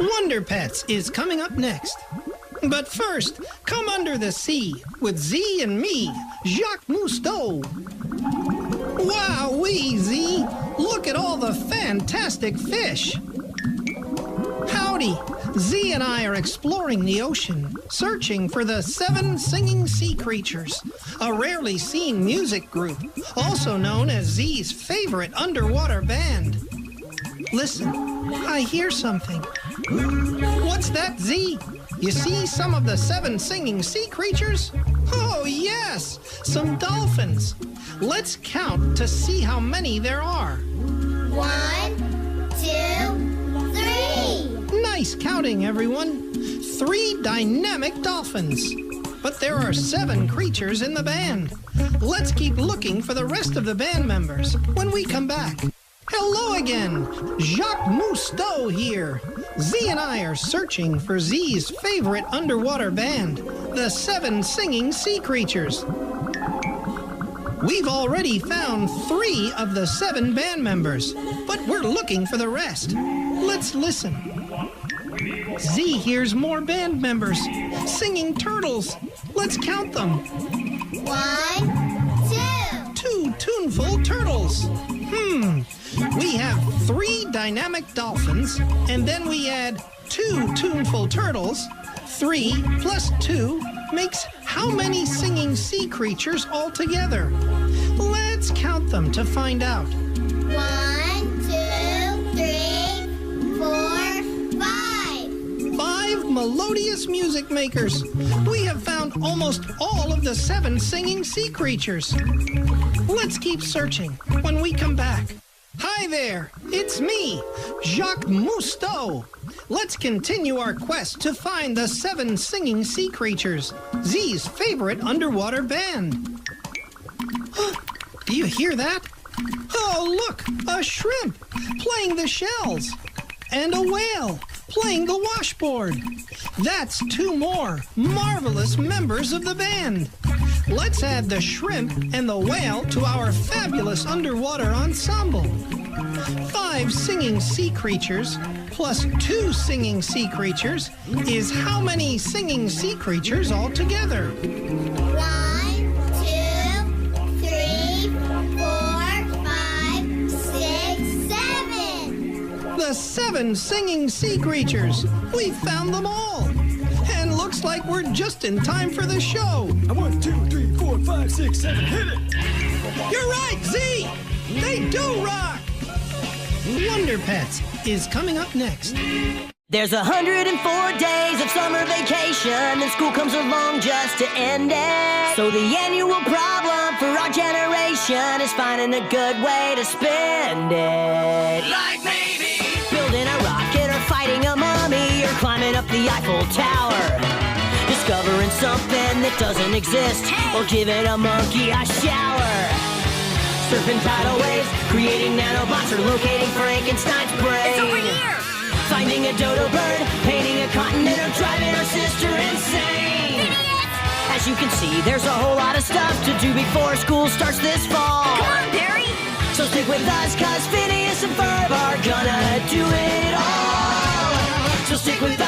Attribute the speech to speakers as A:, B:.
A: Wonder Pets is coming up next. But first, come under the sea with Z and me, Jacques Cousteau. Wowee, Z! Look at all the fantastic fish! Howdy! Z and I are exploring the ocean, searching for the 7 singing sea creatures, a rarely seen music group, also known as Z's favorite underwater band. Listen, I hear something. What's that, Z? You see some of the 7 singing sea creatures? Oh, yes! Some dolphins. Let's count to see how many there are.
B: 1, 2, 3.
A: Nice counting, everyone. 3 dynamic dolphins. But there are 7 creatures in the band. Let's keep looking for the rest of the band members when we come back. Hello again, Jacques Cousteau here. Z and I are searching for Z's favorite underwater band, the 7 singing sea creatures. We've already found 3 of the 7 band members, but we're looking for the rest. Let's listen. Z hears more band members singing turtles. Let's count them.
B: 1, 2.
A: 2 tuneful turtles. We have 3 dynamic dolphins, and then we add 2 tuneful turtles. 3 plus 2 makes how many singing sea creatures altogether? Let's count them to find out.
B: 1, 2, 3, 4, 5.
A: 5 melodious music makers. We have found almost all of the 7 singing sea creatures. Let's keep searching when we come back. Hi there, it's me, Jacques Cousteau. Let's continue our quest to find the 7 singing sea creatures, Z's favorite underwater band. Do you hear that? Oh, look, a shrimp playing the shells, and a whale playing the washboard. That's 2 more marvelous members of the band. Let's add the shrimp and the whale to our fabulous underwater ensemble. 5 singing sea creatures plus 2 singing sea creatures is how many singing sea creatures altogether?
B: 1, 2, 3, 4, 5, 6, 7.
A: The 7 singing sea creatures. We found them all. And looks like we're just in time for the show.
C: 1, 2, 3, 4, 5, 6, 7, hit it!
A: You're right, Z! They do rock! Wonder Pets is coming up next.
D: There's 104 days of summer vacation, and school comes along just to end it. So the annual problem for our generation is finding a good way to spend it.
E: Like maybe
D: Building a rocket or fighting a mummy or climbing up the Eiffel Tower. Discovering something that doesn't exist or giving a monkey a shower. Surfing tidal waves, creating nanobots, or locating Frankenstein's brain.
E: it's over here.
D: Finding a dodo bird, painting a continent, or driving our sister insane.
E: Phineas!
D: As you can see, there's a whole lot of stuff to do before school starts this fall.
E: Come on, Barry.
D: So stick with us, cause Phineas and Ferb are gonna do it all. So stick with us.